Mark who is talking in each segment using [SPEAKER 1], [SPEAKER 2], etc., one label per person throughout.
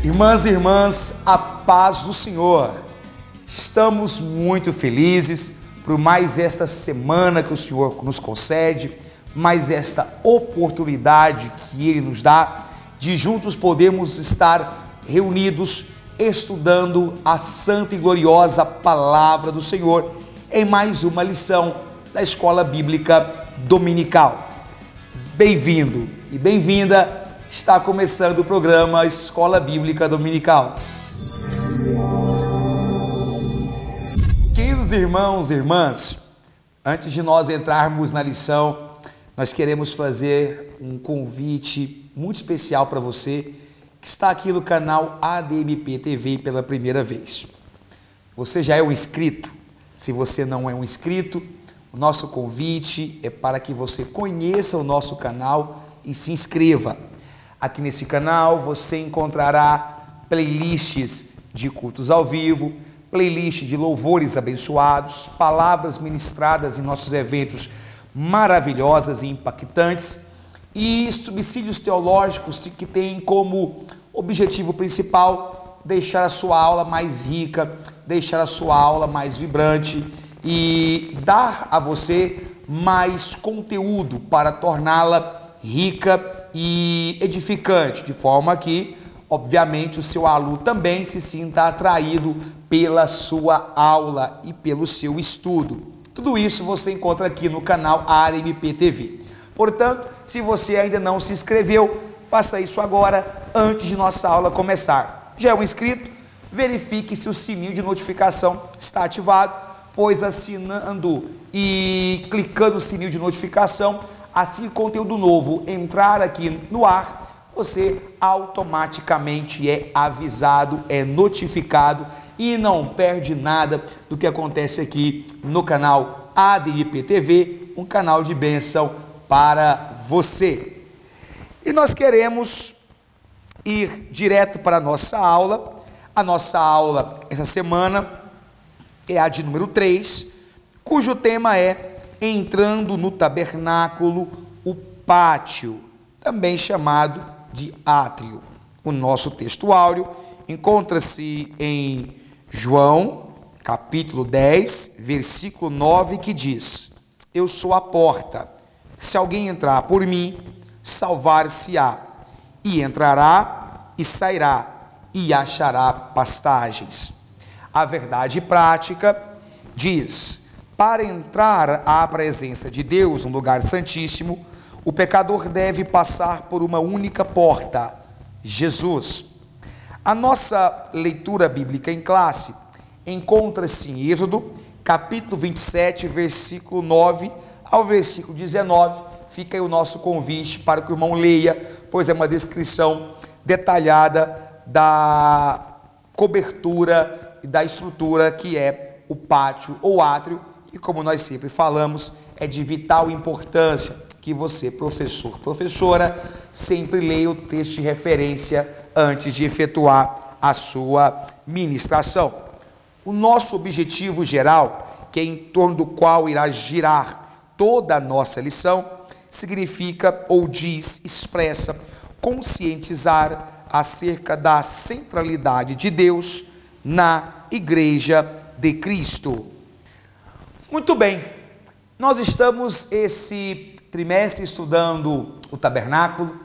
[SPEAKER 1] Irmãs e irmãs, a paz do Senhor. Estamos muito felizes por mais esta semana que o Senhor nos concede, mais esta oportunidade que Ele nos dá de juntos podermos estar reunidos estudando a santa e gloriosa Palavra do Senhor em mais uma lição da Escola Bíblica Dominical. Bem-vindo e bem-vinda. Está começando o programa Escola Bíblica Dominical. Queridos irmãos e irmãs, antes de nós entrarmos na lição, nós queremos fazer um convite muito especial para você que está aqui no canal ADMP TV pela primeira vez. Você já é um inscrito? Se você não é um inscrito, o nosso convite é para que você conheça o nosso canal e se inscreva. Aqui nesse canal você encontrará playlists de cultos ao vivo, playlist de louvores abençoados, palavras ministradas em nossos eventos maravilhosas e impactantes e subsídios teológicos que têm como objetivo principal deixar a sua aula mais rica, deixar a sua aula mais vibrante e dar a você mais conteúdo para torná-la rica e edificante, de forma que, obviamente, o seu aluno também se sinta atraído pela sua aula e pelo seu estudo. Tudo isso você encontra aqui no canal ADMP TV. Portanto, se você ainda não se inscreveu, faça isso agora, antes de nossa aula começar. Já é um inscrito? Verifique se o sininho de notificação está ativado, pois assinando e clicando no sininho de notificação, assim que conteúdo novo entrar aqui no ar, você automaticamente é avisado, é notificado e não perde nada do que acontece aqui no canal ADMP TV, um canal de bênção para você. E nós queremos ir direto para a nossa aula. A nossa aula essa semana é a de número 3, cujo tema é entrando no tabernáculo, o pátio, também chamado de átrio. O nosso texto áureo encontra-se em João, capítulo 10, versículo 9, que diz: eu sou a porta, se alguém entrar por mim, salvar-se-á, e entrará e sairá, e achará pastagens. A verdade prática diz: para entrar à presença de Deus, um lugar santíssimo, o pecador deve passar por uma única porta, Jesus. A nossa leitura bíblica em classe encontra-se em Êxodo, capítulo 27, versículo 9 ao versículo 19. Fica aí o nosso convite para que o irmão leia, pois é uma descrição detalhada da cobertura e da estrutura que é o pátio ou átrio. E como nós sempre falamos, é de vital importância que você, professor, professora, sempre leia o texto de referência antes de efetuar a sua ministração. O nosso objetivo geral, que é em torno do qual irá girar toda a nossa lição, significa ou diz, expressa, conscientizar acerca da centralidade de Deus na Igreja de Cristo. Muito bem, nós estamos esse trimestre estudando o tabernáculo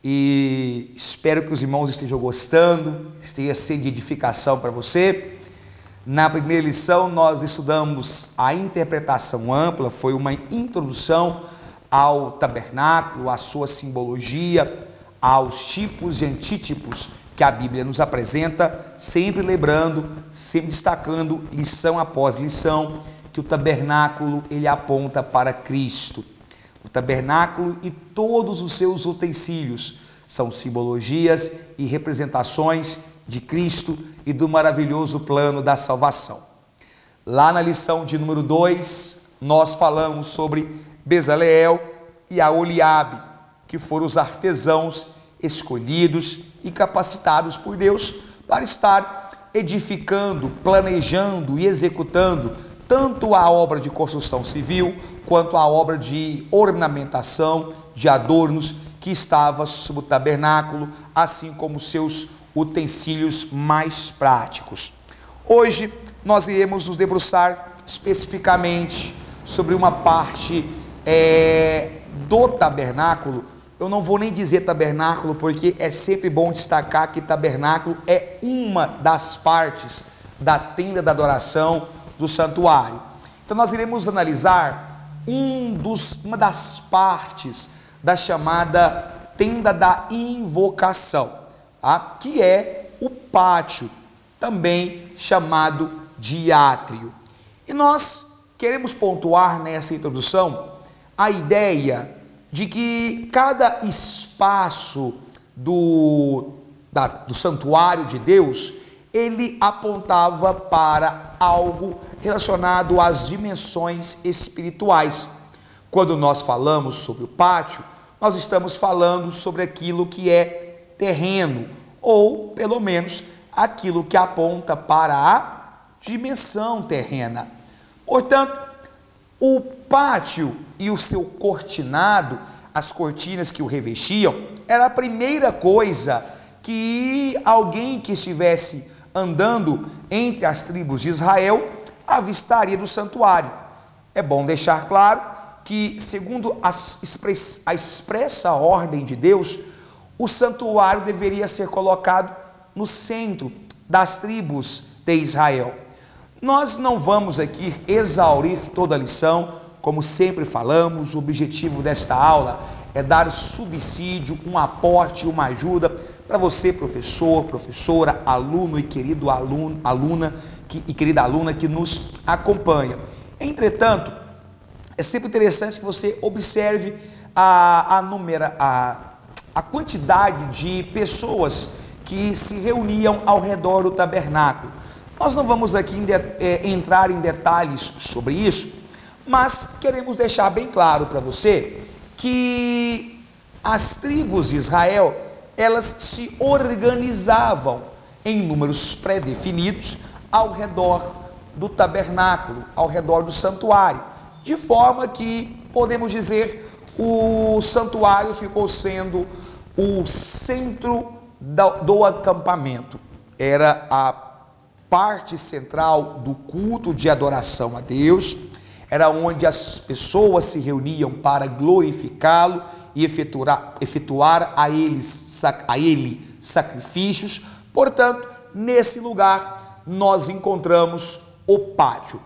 [SPEAKER 1] e espero que os irmãos estejam gostando, esteja sendo de edificação para você. Na primeira lição nós estudamos a interpretação ampla, foi uma introdução ao tabernáculo, à sua simbologia, aos tipos e antítipos que a Bíblia nos apresenta, sempre lembrando, sempre destacando, lição após lição, que o tabernáculo ele aponta para Cristo. O tabernáculo e todos os seus utensílios são simbologias e representações de Cristo e do maravilhoso plano da salvação. Lá na lição de número 2, nós falamos sobre Bezaleel e Aholiabe, que foram os artesãos escolhidos e capacitados por Deus para estar edificando, planejando e executando tanto a obra de construção civil, quanto a obra de ornamentação, de adornos, que estava sob o tabernáculo, assim como seus utensílios mais práticos. Hoje nós iremos nos debruçar especificamente sobre uma parte do tabernáculo. Eu não vou nem dizer tabernáculo, porque é sempre bom destacar que tabernáculo é uma das partes da tenda da adoração do santuário. Então nós iremos analisar uma das partes da chamada tenda da invocação, tá? Que é o pátio, também chamado de átrio. E nós queremos pontuar nessa introdução a ideia de que cada espaço do santuário de Deus, ele apontava para algo relacionado às dimensões espirituais. Quando nós falamos sobre o pátio, nós estamos falando sobre aquilo que é terreno, ou pelo menos aquilo que aponta para a dimensão terrena. Portanto, o pátio e o seu cortinado, as cortinas que o revestiam, era a primeira coisa que alguém que estivesse andando entre as tribos de Israel avistaria do santuário. É bom deixar claro que, segundo a expressa ordem de Deus, o santuário deveria ser colocado no centro das tribos de Israel. Nós não vamos aqui exaurir toda a lição, como sempre falamos. O objetivo desta aula é dar subsídio, um aporte, uma ajuda para você, professor, professora, aluno e querido aluna que nos acompanha. Entretanto, é sempre interessante que você observe a quantidade de pessoas que se reuniam ao redor do tabernáculo. Nós não vamos aqui entrar em detalhes sobre isso, mas queremos deixar bem claro para você que as tribos de Israel, elas se organizavam em números pré-definidos ao redor do tabernáculo, ao redor do santuário, de forma que, podemos dizer, o santuário ficou sendo o centro do acampamento. Era a parte central do culto de adoração a Deus, era onde as pessoas se reuniam para glorificá-lo e efetuar a ele sacrifícios. Portanto, nesse lugar nós encontramos o pátio.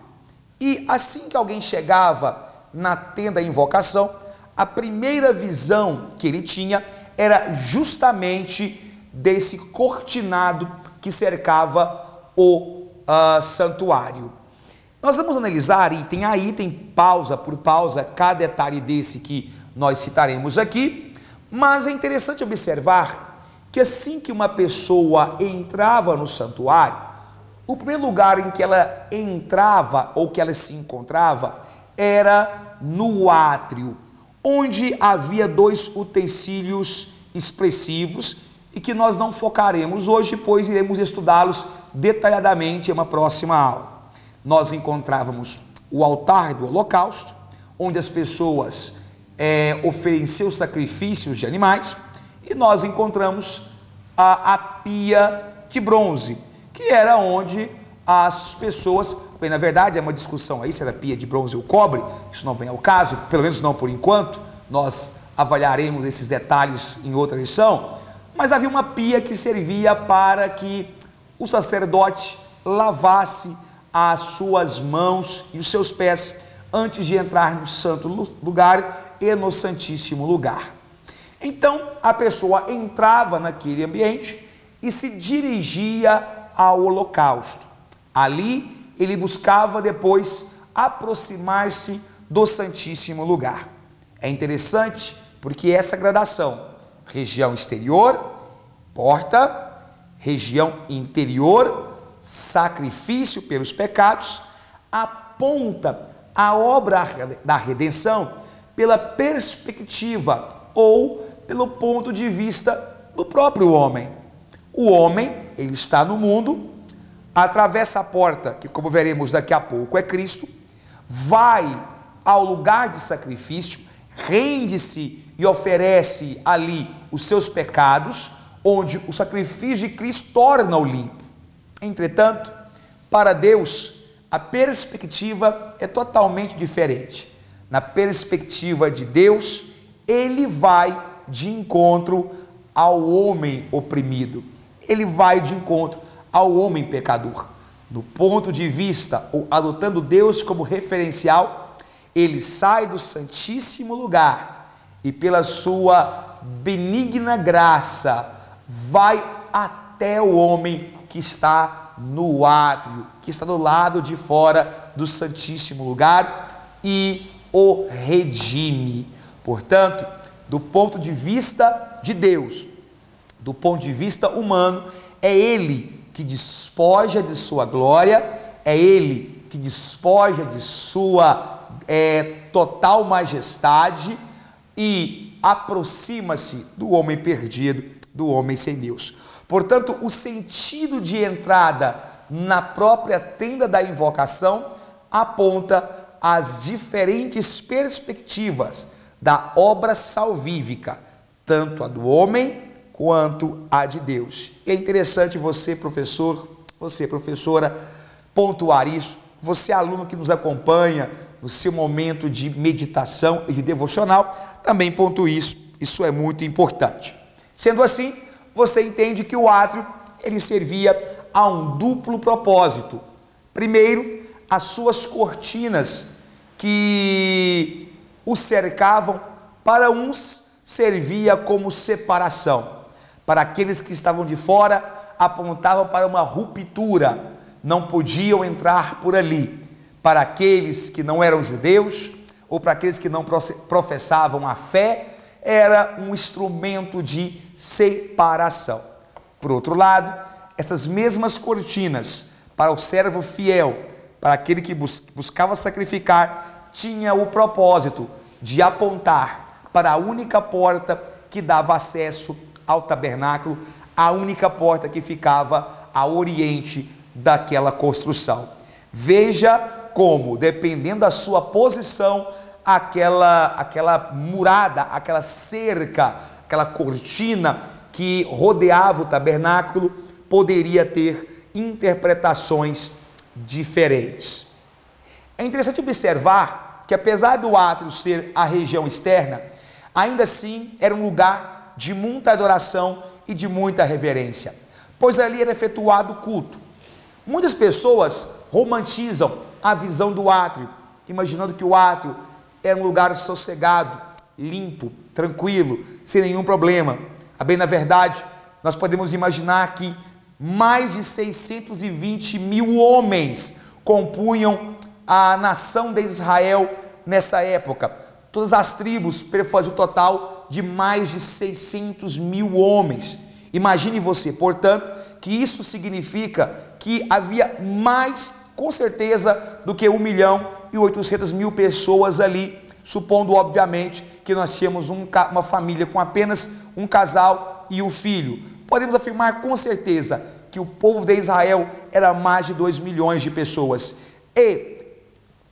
[SPEAKER 1] E assim que alguém chegava na tenda da invocação, a primeira visão que ele tinha era justamente desse cortinado que cercava o santuário. Nós vamos analisar item a item, pausa por pausa, cada detalhe desse que nós citaremos aqui, mas é interessante observar que assim que uma pessoa entrava no santuário, o primeiro lugar em que ela entrava ou que ela se encontrava era no átrio, onde havia dois utensílios expressivos e que nós não focaremos hoje, pois iremos estudá-los detalhadamente em uma próxima aula. Nós encontrávamos o altar do holocausto, onde as pessoas ofereciam sacrifícios de animais, e nós encontramos a pia de bronze, que era onde as pessoas, bem, na verdade é uma discussão aí se era pia de bronze ou cobre, isso não vem ao caso, pelo menos não por enquanto, nós avaliaremos esses detalhes em outra lição, mas havia uma pia que servia para que o sacerdote lavasse as suas mãos e os seus pés antes de entrar no santo lugar e no santíssimo lugar. Então a pessoa entrava naquele ambiente e se dirigia ao holocausto. Ali ele buscava depois aproximar-se do santíssimo lugar. É interessante porque essa gradação, região exterior, porta, região interior, sacrifício pelos pecados, aponta a obra da redenção pela perspectiva ou pelo ponto de vista do próprio homem. O homem, ele está no mundo, atravessa a porta, que como veremos daqui a pouco é Cristo, vai ao lugar de sacrifício, rende-se e oferece ali os seus pecados, onde o sacrifício de Cristo torna-o limpo. Entretanto, para Deus, a perspectiva é totalmente diferente. Na perspectiva de Deus, Ele vai de encontro ao homem oprimido. Ele vai de encontro ao homem pecador. Do ponto de vista, ou adotando Deus como referencial, Ele sai do santíssimo lugar e pela sua benigna graça vai até o homem que está no átrio, que está do lado de fora do santíssimo lugar e o redime. Portanto, do ponto de vista de Deus, do ponto de vista humano, é Ele que despoja de sua glória, é Ele que despoja de sua total majestade e aproxima-se do homem perdido, do homem sem Deus. Portanto, o sentido de entrada na própria tenda da invocação aponta as diferentes perspectivas da obra salvífica, tanto a do homem quanto a de Deus. E é interessante você, professor, você, professora, pontuar isso. Você, aluno que nos acompanha no seu momento de meditação e de devocional, também pontue isso. Isso é muito importante. Sendo assim, você entende que o átrio, ele servia a um duplo propósito. Primeiro, as suas cortinas que o cercavam, para uns servia como separação. Para aqueles que estavam de fora, apontavam para uma ruptura, não podiam entrar por ali. Para aqueles que não eram judeus, ou para aqueles que não professavam a fé, era um instrumento de separação. Por outro lado, essas mesmas cortinas, para o servo fiel, para aquele que buscava sacrificar, tinha o propósito de apontar para a única porta que dava acesso ao tabernáculo, a única porta que ficava a oriente daquela construção. Veja como, dependendo da sua posição, aquela murada, aquela cerca, aquela cortina que rodeava o tabernáculo poderia ter interpretações diferentes. É interessante observar que, apesar do átrio ser a região externa, ainda assim era um lugar de muita adoração e de muita reverência, pois ali era efetuado o culto. Muitas pessoas romantizam a visão do átrio, imaginando que o átrio era um lugar sossegado, limpo, tranquilo, sem nenhum problema. A bem na verdade, nós podemos imaginar que mais de 620 mil homens compunham a nação de Israel nessa época. Todas as tribos faziam um total de mais de 600 mil homens. Imagine você, portanto, que isso significa que havia mais, com certeza, do que 1.800.000 pessoas ali, supondo, obviamente, que nós tínhamos uma família com apenas um casal e um filho. Podemos afirmar com certeza que o povo de Israel era mais de 2 milhões de pessoas. E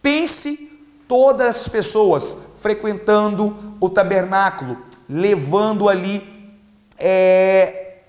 [SPEAKER 1] pense todas essas pessoas frequentando o tabernáculo, levando ali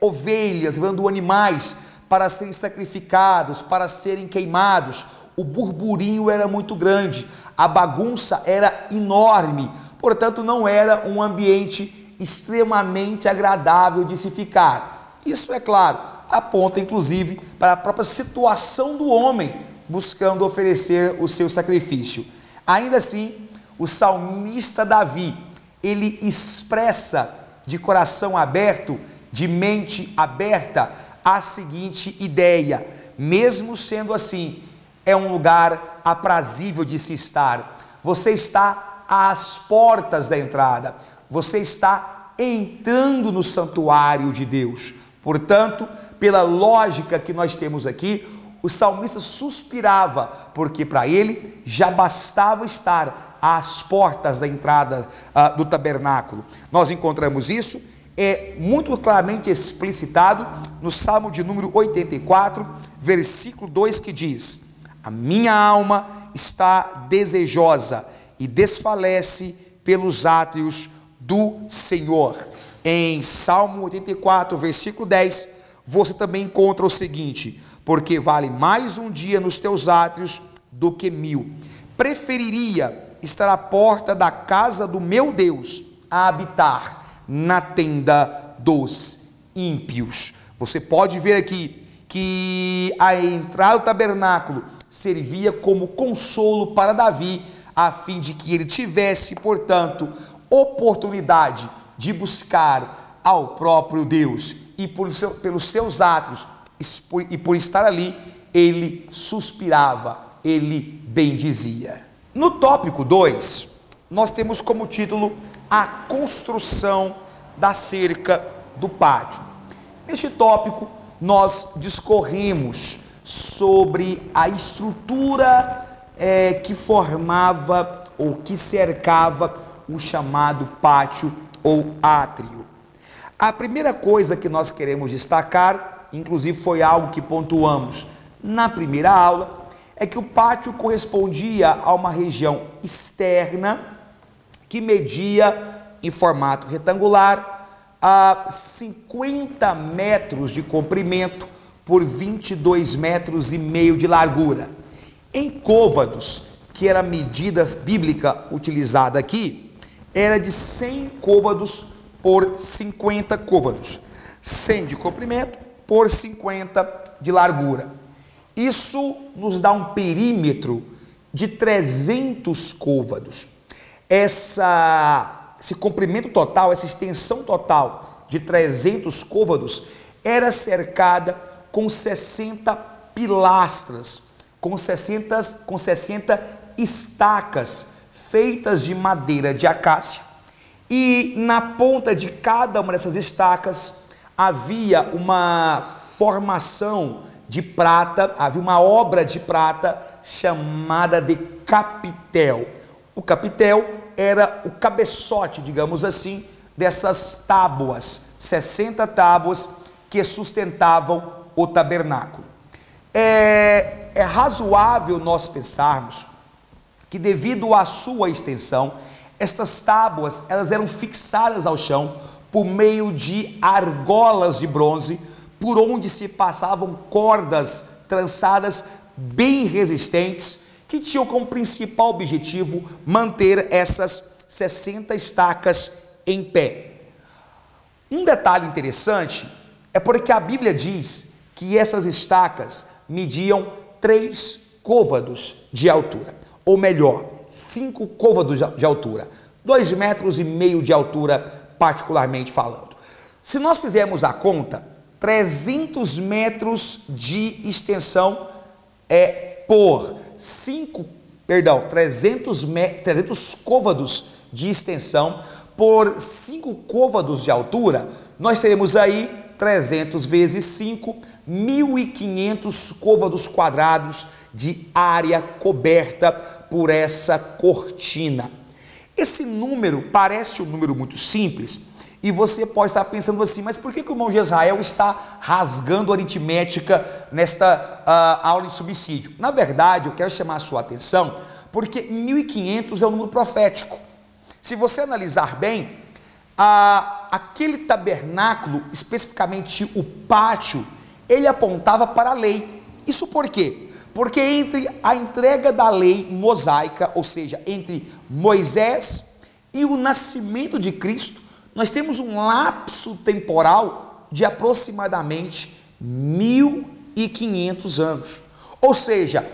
[SPEAKER 1] ovelhas, levando animais para serem sacrificados, para serem queimados. O burburinho era muito grande, a bagunça era enorme, portanto não era um ambiente extremamente agradável de se ficar. Isso, é claro, aponta inclusive para a própria situação do homem buscando oferecer o seu sacrifício. Ainda assim, o salmista Davi, ele expressa de coração aberto, de mente aberta, a seguinte ideia: mesmo sendo assim, é um lugar aprazível de se estar. Você está às portas da entrada, você está entrando no santuário de Deus. Portanto, pela lógica que nós temos aqui, o salmista suspirava, porque para ele já bastava estar às portas da entrada do tabernáculo. Nós encontramos isso é muito claramente explicitado no Salmo de número 84, versículo 2, que diz: a minha alma está desejosa e desfalece pelos átrios do Senhor. Em Salmo 84, versículo 10, você também encontra o seguinte: porque vale mais um dia nos teus átrios do que 1000. Preferiria estar à porta da casa do meu Deus a habitar na tenda dos ímpios. Você pode ver aqui que a entrada do tabernáculo servia como consolo para Davi, a fim de que ele tivesse, portanto, oportunidade de buscar ao próprio Deus, e pelos seus átrios, e por estar ali, ele suspirava, ele bendizia. No tópico 2, nós temos como título a construção da cerca do pátio. Neste tópico, nós discorremos sobre a estrutura que formava ou que cercava o chamado pátio ou átrio. A primeira coisa que nós queremos destacar, inclusive foi algo que pontuamos na primeira aula, é que o pátio correspondia a uma região externa que media em formato retangular a 50 metros de comprimento por 22 metros e meio de largura. Em côvados, que era a medida bíblica utilizada aqui, era de 100 côvados por 50 côvados, 100 de comprimento por 50 de largura. Isso nos dá um perímetro de 300 côvados. Esse comprimento total, essa extensão total de 300 côvados era cercada com 60 pilastras, com 60 estacas feitas de madeira de acácia. E na ponta de cada uma dessas estacas havia uma formação de prata, havia uma obra de prata chamada de capitel. O capitel era o cabeçote, digamos assim, dessas tábuas, 60 tábuas que sustentavam o tabernáculo. É razoável nós pensarmos que, devido à sua extensão, estas tábuas elas eram fixadas ao chão por meio de argolas de bronze, por onde se passavam cordas trançadas bem resistentes, que tinham como principal objetivo manter essas 60 estacas em pé. Um detalhe interessante é porque a Bíblia diz que essas estacas mediam 3 côvados de altura, ou melhor, 5 côvados de altura, 2,5 metros de altura, particularmente falando. Se nós fizermos a conta, 300 metros de extensão por 300 côvados de extensão por 5 côvados de altura, nós teremos aí 300 vezes 5, 1.500 côvados quadrados de área coberta por essa cortina. Esse número parece um número muito simples, e você pode estar pensando assim, mas por que o irmão Jezrael está rasgando aritmética nesta aula de subsídio? Na verdade, eu quero chamar a sua atenção, porque 1.500 é um número profético. Se você analisar bem, aquele tabernáculo, especificamente o pátio, ele apontava para a lei. Isso por quê? Porque entre a entrega da lei mosaica, ou seja, entre Moisés e o nascimento de Cristo, nós temos um lapso temporal de aproximadamente 1.500 anos. Ou seja,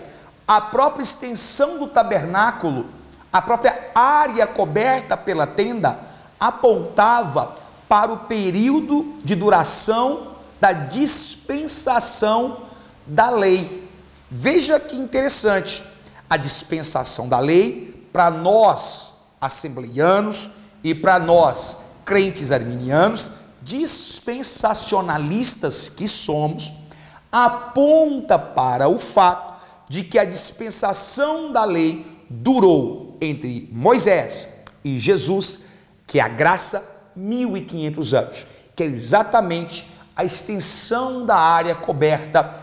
[SPEAKER 1] a própria extensão do tabernáculo, a própria área coberta pela tenda, apontava para o período de duração da dispensação da lei. Veja que interessante, a dispensação da lei, para nós assembleianos e para nós crentes arminianos, dispensacionalistas que somos, aponta para o fato de que a dispensação da lei durou entre Moisés e Jesus, que é a graça 1.500 anos, que é exatamente a extensão da área coberta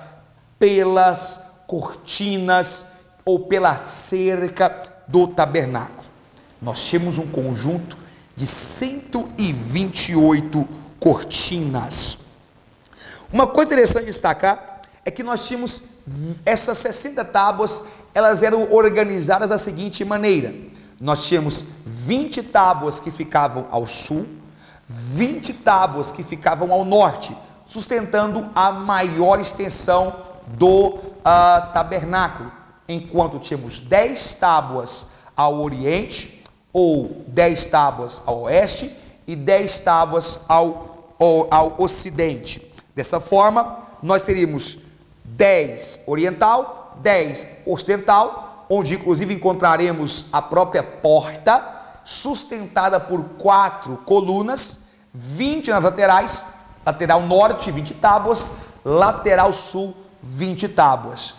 [SPEAKER 1] pelas cortinas ou pela cerca do tabernáculo. Nós tínhamos um conjunto de 128 cortinas. Uma coisa interessante de destacar é que nós tínhamos essas 60 tábuas, elas eram organizadas da seguinte maneira: nós tínhamos 20 tábuas que ficavam ao sul, 20 tábuas que ficavam ao norte, sustentando a maior extensão do tabernáculo, enquanto tínhamos 10 tábuas ao oriente, ou 10 tábuas ao oeste e 10 tábuas ao ocidente. Dessa forma, nós teríamos 10 oriental, 10 ocidental, onde inclusive encontraremos a própria porta, sustentada por 4 colunas, 20 nas laterais, lateral norte 20 tábuas, lateral sul 20 tábuas.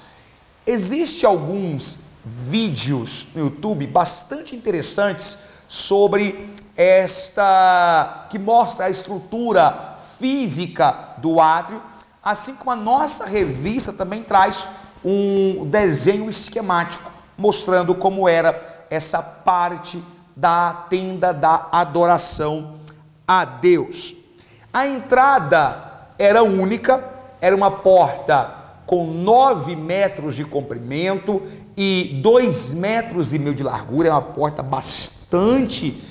[SPEAKER 1] Existem alguns vídeos no YouTube bastante interessantes sobre que mostra a estrutura física do átrio, assim como a nossa revista também traz um desenho esquemático mostrando como era essa parte da tenda da adoração a Deus. A entrada era única, era uma porta com 9 metros de comprimento e 2,5 metros de largura, é uma porta bastante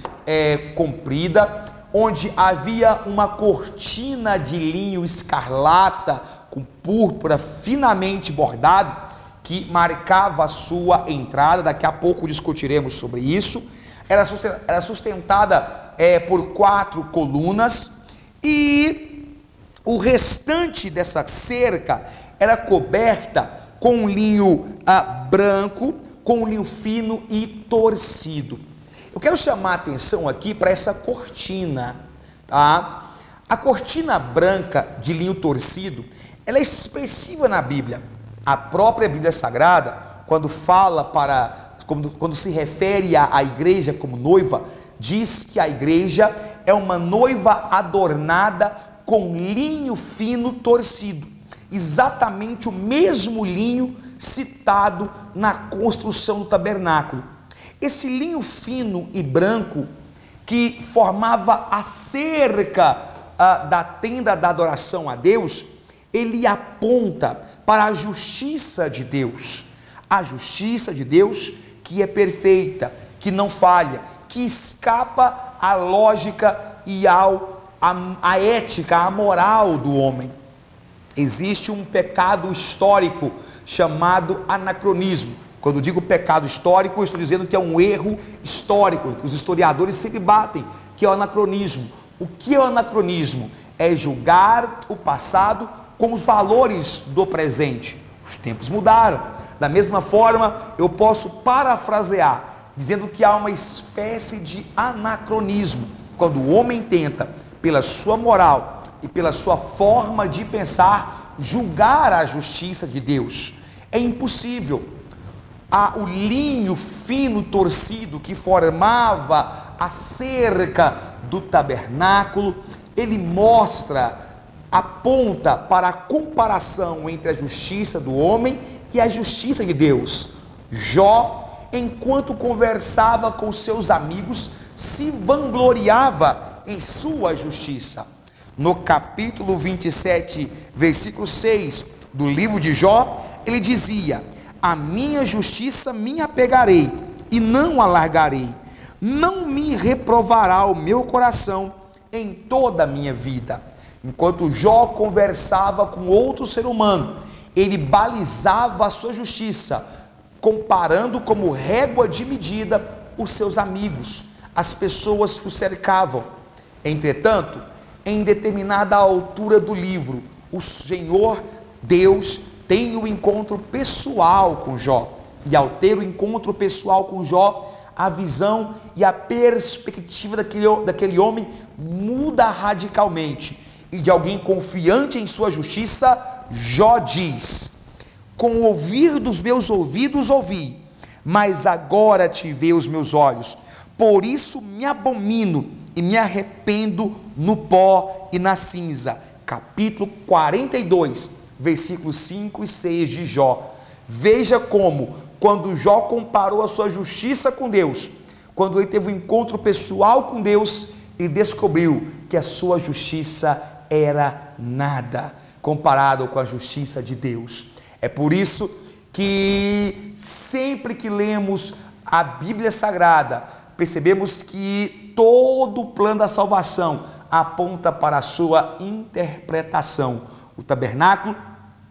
[SPEAKER 1] comprida, onde havia uma cortina de linho escarlata com púrpura finamente bordado, que marcava a sua entrada. Daqui a pouco discutiremos sobre isso. Era sustentada por 4 colunas, e o restante dessa cerca era coberta com um linho branco, com um linho fino e torcido. Eu quero chamar a atenção aqui para essa cortina, tá? A cortina branca de linho torcido, ela é expressiva na Bíblia. A própria Bíblia Sagrada, quando se refere à igreja como noiva, diz que a igreja é uma noiva adornada com linho fino torcido, exatamente o mesmo linho citado na construção do tabernáculo. Esse linho fino e branco que formava a cerca da tenda da adoração a Deus, ele aponta para a justiça de Deus. A justiça de Deus que é perfeita, que não falha, que escapa à lógica e à ética, à moral do homem. Existe um pecado histórico chamado anacronismo. Quando digo pecado histórico, eu estou dizendo que é um erro histórico, que os historiadores sempre batem, que é o anacronismo. O que é o anacronismo? É julgar o passado com os valores do presente. Os tempos mudaram. Da mesma forma, eu posso parafrasear, dizendo que há uma espécie de anacronismo, quando o homem tenta, pela sua moral e pela sua forma de pensar, julgar a justiça de Deus. É impossível. O linho fino torcido que formava a cerca do tabernáculo, ele aponta para a comparação entre a justiça do homem e a justiça de Deus. Jó, enquanto conversava com seus amigos, se vangloriava em sua justiça. No capítulo 27, versículo 6 do livro de Jó, ele dizia: a minha justiça me apegarei e não a largarei, não me reprovará o meu coração em toda a minha vida. Enquanto Jó conversava com outro ser humano, ele balizava a sua justiça, comparando como régua de medida os seus amigos, as pessoas que o cercavam. Entretanto, em determinada altura do livro, o Senhor Deus tem o encontro pessoal com Jó, e ao ter o encontro pessoal com Jó, a visão e a perspectiva daquele homem muda radicalmente, e de alguém confiante em sua justiça, Jó diz: com o ouvir dos meus ouvidos ouvi, mas agora te vê os meus olhos, por isso me abomino e me arrependo no pó e na cinza. Capítulo 42, versículos 5 e 6 de Jó. Veja como, quando Jó comparou a sua justiça com Deus, quando ele teve um encontro pessoal com Deus, ele descobriu que a sua justiça era nada comparado com a justiça de Deus. É por isso que sempre que lemos a Bíblia Sagrada, percebemos que todo o plano da salvação aponta para a sua interpretação. O tabernáculo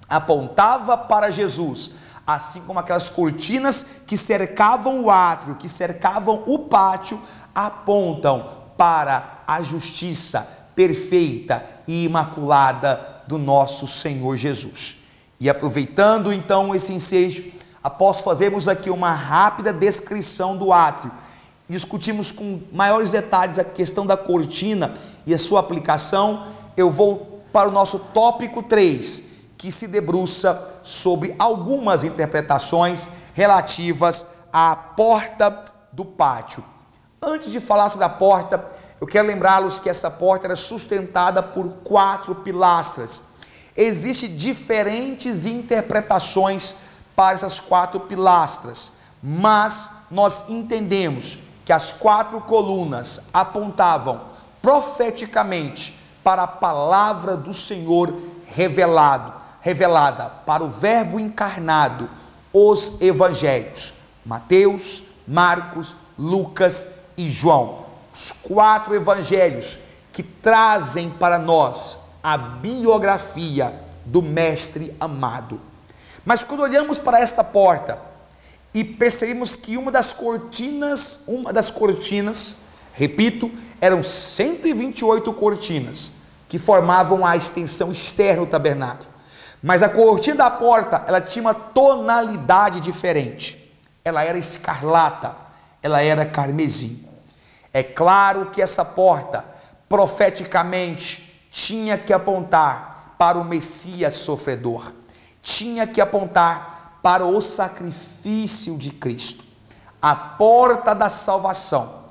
[SPEAKER 1] apontava para Jesus, assim como aquelas cortinas que cercavam o átrio, que cercavam o pátio, apontam para a justiça perfeita e imaculada do nosso Senhor Jesus. E aproveitando então esse ensejo, após fazermos aqui uma rápida descrição do átrio, e discutimos com maiores detalhes a questão da cortina e a sua aplicação, eu vou para o nosso tópico 3, que se debruça sobre algumas interpretações relativas à porta do pátio. Antes de falar sobre a porta, eu quero lembrá-los que essa porta era sustentada por 4 pilastras. Existem diferentes interpretações para essas 4 pilastras, mas nós entendemos que as 4 colunas apontavam profeticamente para a palavra do Senhor revelada para o Verbo encarnado, os evangelhos, Mateus, Marcos, Lucas e João. Os 4 evangelhos que trazem para nós a biografia do Mestre amado. Mas quando olhamos para esta porta e percebemos que uma das cortinas, repito, eram 128 cortinas que formavam a extensão externa do tabernáculo. Mas a cortina da porta, ela tinha uma tonalidade diferente. Ela era escarlata, ela era carmesim. É claro que essa porta, profeticamente, tinha que apontar para o Messias sofredor. Tinha que apontar para o sacrifício de Cristo. A porta da salvação,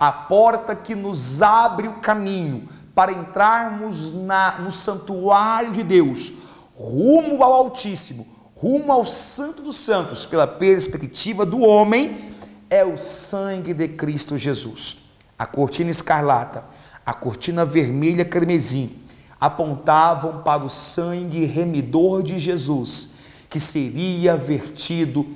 [SPEAKER 1] a porta que nos abre o caminho para entrarmos no santuário de Deus, rumo ao Altíssimo, rumo ao Santo dos Santos, pela perspectiva do homem, é o sangue de Cristo Jesus. A cortina escarlata, a cortina vermelha carmesim, apontavam para o sangue remidor de Jesus, que seria vertido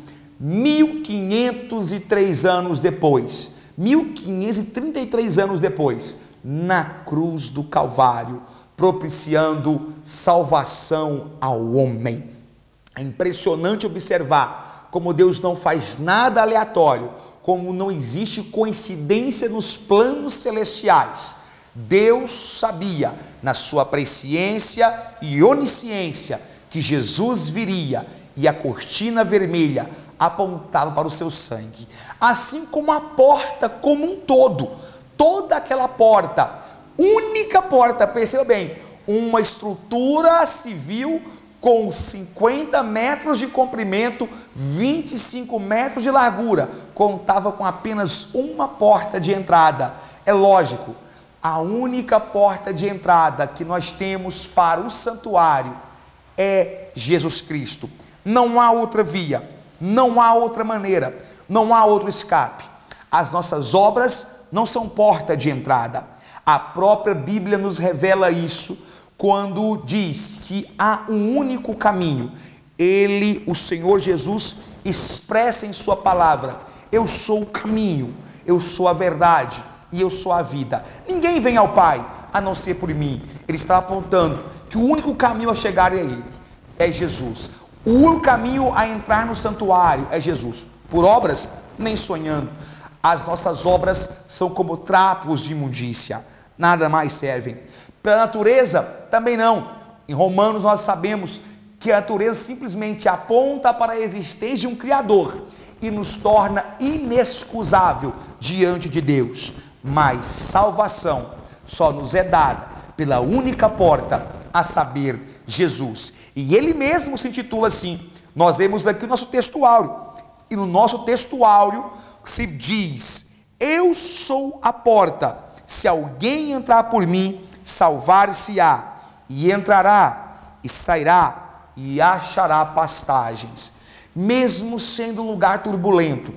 [SPEAKER 1] 1503 anos depois, 1533 anos depois, na cruz do Calvário, propiciando salvação ao homem. É impressionante observar como Deus não faz nada aleatório, como não existe coincidência nos planos celestiais. Deus sabia, na sua presciência e onisciência, que Jesus viria e a cortina vermelha apontava para o seu sangue. Assim como a porta como um todo, toda aquela porta, única porta, perceba bem, uma estrutura civil com 50 metros de comprimento, 25 metros de largura, contava com apenas uma porta de entrada. É lógico, a única porta de entrada que nós temos para o santuário é Jesus Cristo. Não há outra via, não há outra maneira, não há outro escape. As nossas obras não são porta de entrada. A própria Bíblia nos revela isso quando diz que há um único caminho. Ele, o Senhor Jesus, expressa em sua palavra: eu sou o caminho, eu sou a verdade e eu sou a vida. Ninguém vem ao Pai a não ser por mim. Ele está apontando que o único caminho a chegar a Ele é Jesus. O único caminho a entrar no santuário é Jesus. Por obras, nem sonhando. As nossas obras são como trapos de imundícia, nada mais servem. Pela natureza, também não. Em Romanos nós sabemos que a natureza simplesmente aponta para a existência de um Criador e nos torna inexcusável diante de Deus. Mas salvação só nos é dada pela única porta, a saber, Jesus. E Ele mesmo se intitula assim. Nós lemos aqui o nosso texto áureo, e no nosso texto áureo se diz: eu sou a porta. se alguém entrar por mim, salvar-se-á, e entrará, e sairá, e achará pastagens. Mesmo sendo um lugar turbulento,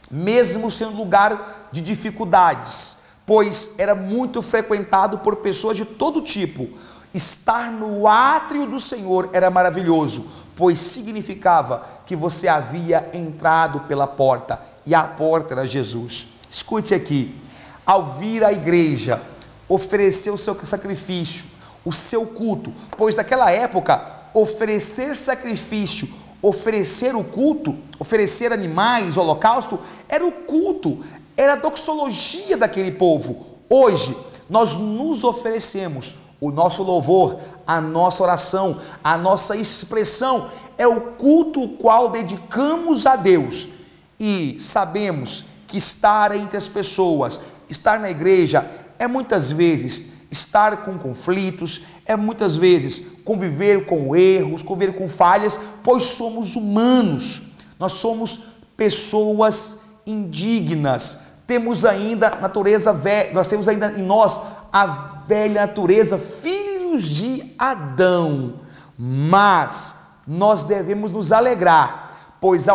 [SPEAKER 1] mesmo sendo um lugar de dificuldades, pois era muito frequentado por pessoas de todo tipo, estar no átrio do Senhor era maravilhoso, pois significava que você havia entrado pela porta, e a porta era Jesus. Escute aqui, ao vir à igreja, oferecer o seu sacrifício, o seu culto, pois naquela época, oferecer sacrifício, oferecer o culto, oferecer animais, holocausto, era o culto, era a doxologia daquele povo. Hoje, nós nos oferecemos, o nosso louvor, a nossa oração, a nossa expressão, é o culto qual dedicamos a Deus. E sabemos que estar entre as pessoas, estar na igreja, é muitas vezes estar com conflitos, é muitas vezes conviver com erros, conviver com falhas, pois somos humanos, nós somos pessoas indignas, temos ainda natureza velha, nós temos ainda em nós a velha natureza, filhos de Adão, mas nós devemos nos alegrar, pois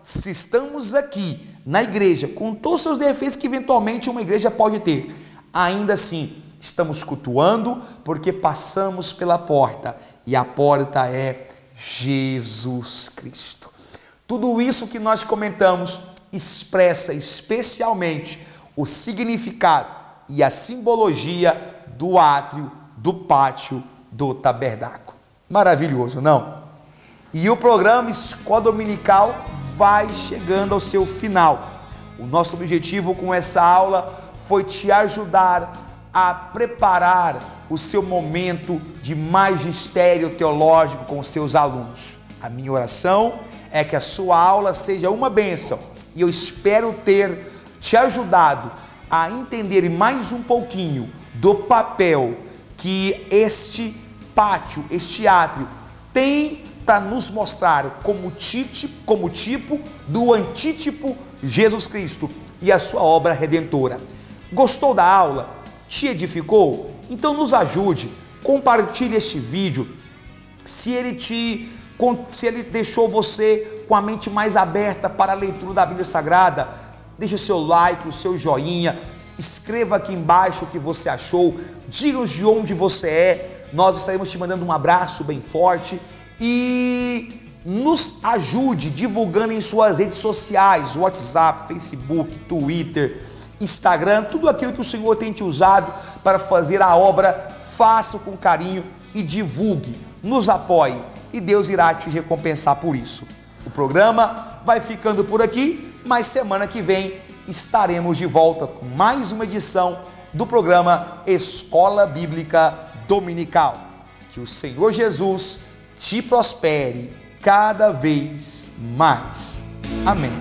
[SPEAKER 1] se estamos aqui na igreja, com todos os seus defeitos que eventualmente uma igreja pode ter, ainda assim, estamos cultuando porque passamos pela porta, e a porta é Jesus Cristo. Tudo isso que nós comentamos expressa especialmente o significado e a simbologia do átrio, do pátio, do tabernáculo. Maravilhoso, não? E o programa Escola Dominical vai chegando ao seu final. O nosso objetivo com essa aula foi te ajudar a preparar o seu momento de magistério teológico com os seus alunos. A minha oração é que a sua aula seja uma bênção, e eu espero ter te ajudado a entender mais um pouquinho do papel que este pátio, este átrio, tem para nos mostrar como tipo do antítipo Jesus Cristo e a sua obra redentora. Gostou da aula? Te edificou? Então nos ajude, compartilhe este vídeo. Se ele deixou você com a mente mais aberta para a leitura da Bíblia Sagrada, deixe o seu like, o seu joinha, escreva aqui embaixo o que você achou, diga-nos de onde você é, nós estaremos te mandando um abraço bem forte, e nos ajude divulgando em suas redes sociais, WhatsApp, Facebook, Twitter, Instagram, tudo aquilo que o Senhor tem te usado para fazer a obra. Faça com carinho e divulgue, nos apoie, e Deus irá te recompensar por isso. O programa vai ficando por aqui, mas semana que vem estaremos de volta com mais uma edição do programa Escola Bíblica Dominical. Que o Senhor Jesus te prospere cada vez mais. Amém.